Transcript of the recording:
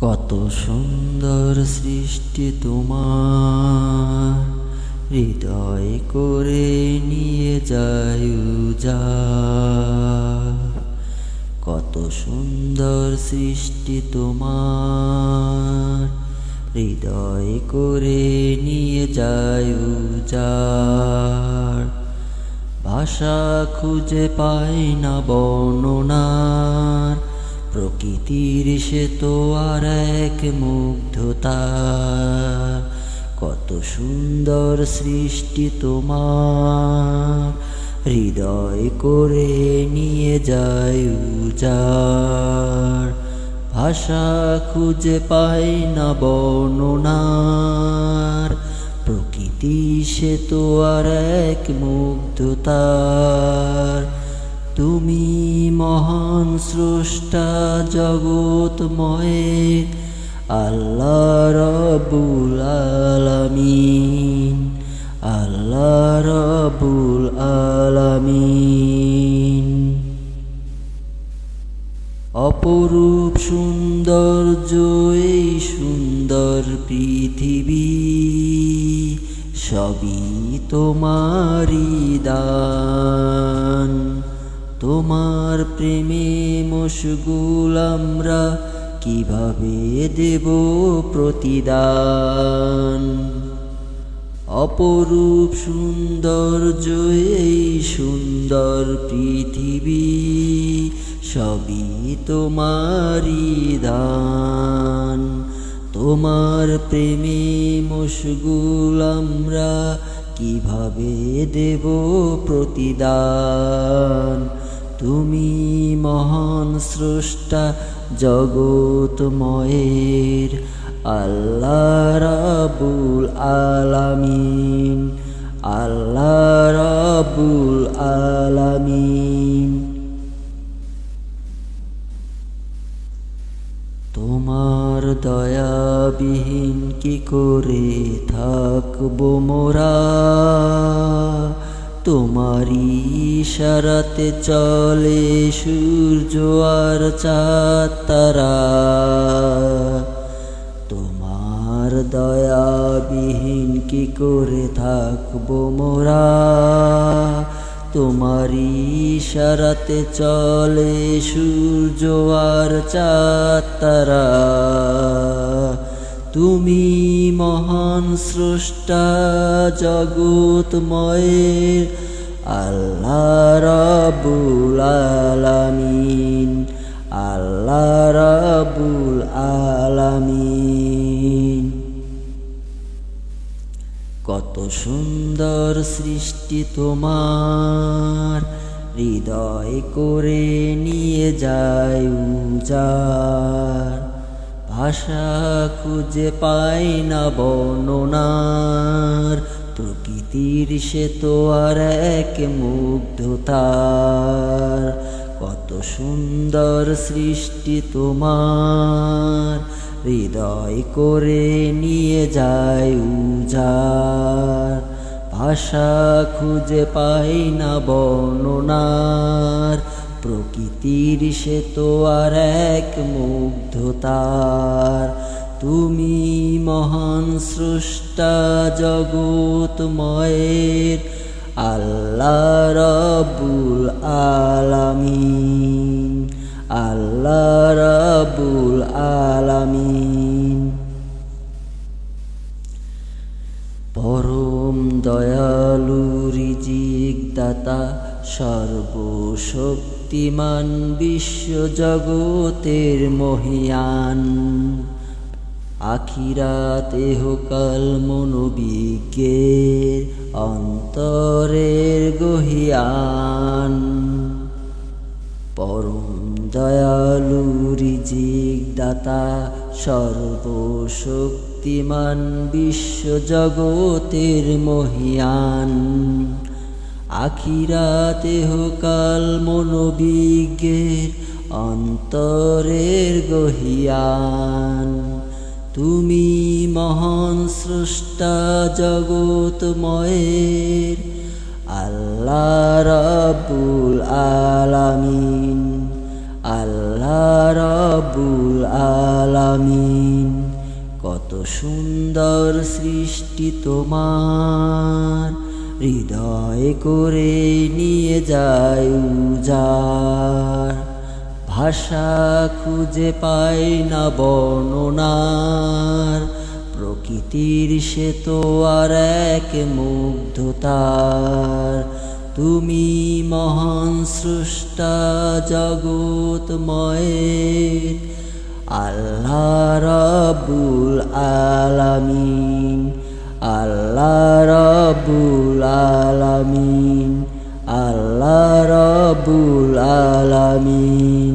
কত সুন্দর সৃষ্টি তোমার, হৃদয় করে নিয়ে যায় উজাড়। কত সুন্দর সৃষ্টি তোমার, হৃদয় করে নিয়ে যায় উজাড়। ভাষা খুঁজে পাই না বর্ণনার, প্রকৃতির সে তো আর এক মুগ্ধতা। কত সুন্দর সৃষ্টি তোমার, হৃদয় করে নিয়ে যায় উজাড়। ভাষা খুঁজে পাই না বর্ণনার, প্রকৃতি সে তো আর এক মুগ্ধতার। তুমি মহান স্রষ্টা জগৎময়ের, আল্লাহ রব্বুল আলামিন, আল্লাহ রব্বুল আলামিন। অপরূপ সৌন্দর্য এই সুন্দর পৃথিবী, সবই তোমারই দান। তোমার প্রেমে মশগুল আমরা, কিভাবে দেব প্রতিদান। অপরূপ সৌন্দর্য এই সুন্দর পৃথিবী, সবই তোমারই দান। তোমার প্রেমে মশগুল আমরা, কিভাবে দেব প্রতিদান। তুমি মহান স্রষ্টা জগৎময়ের, আল্লাহ রব্বুল আলামিন, আল্লাহ রব্বুল আলামিন। তোমার দয়াবিহীন কি করে থাকবো মোরা, তোমারই ইশারাতে চলে সূর্য আর চাঁদ তারা। তোমার দয়াবিহীন কি করে থাকবো মোরা, তোমারই ইশারাতে চলে সূর্য আর চাঁদ তারা। তুমি মহান স্রষ্টা জগৎময়ের, আল্লাহ রব্বুল আলামিন, আল্লাহ রব্বুল আলামিন। কত সুন্দর সৃষ্টি তোমার, হৃদয় করে নিয়ে যায় উজাড়। ভাষা খুঁজে পাই না বর্ণনার, প্রকৃতির সে তো আর এক মুগ্ধতার। কত সুন্দর সৃষ্টি তোমার, হৃদয় করে নিয়ে যায় উজাড়। ভাষা খুঁজে পাই না বর্ণনার, প্রকৃতির সে তো আর এক মুগ্ধতার। তুমি মহান স্রষ্টা জগৎময়ের, আল্লাহ রব্বুল আলামিন, আল্লাহ রব্বুল আলামিন। পরম দয়ালু রিজিক দাতা, সর্বশক্তিমান বিশ্ব জগতের মহিয়ান। আখিরাত ইহকাল মনোবিজ্ঞের অন্তরের গহিয়ান। পরম দয়ালু রিজিক দাতা, সর্বশক্তিমান বিশ্ব জগতের মহিয়ান। আখিরাত ইহকাল মনোবিজ্ঞের অন্তরের গহিয়ান। তুমি মহান স্রষ্টা জগৎময়ের, আল্লাহ রব্বুল আলামিন, আল্লাহ রাব্বুল আলামিন। কত সুন্দর সৃষ্টি তোমার, হৃদয় করে নিয়ে যায় উজাড়। ভাষা খুঁজে পাই না বর্ণনার, প্রকৃতির সে তো আর এক মুগ্ধতার। তুমি মহান স্রষ্টা জগৎময়ের, আল্লাহ রাব্বুল আলামিন, আল্লাহ রাব্বুল আলামিন, আল্লাহ রাব্বুল আলামিন।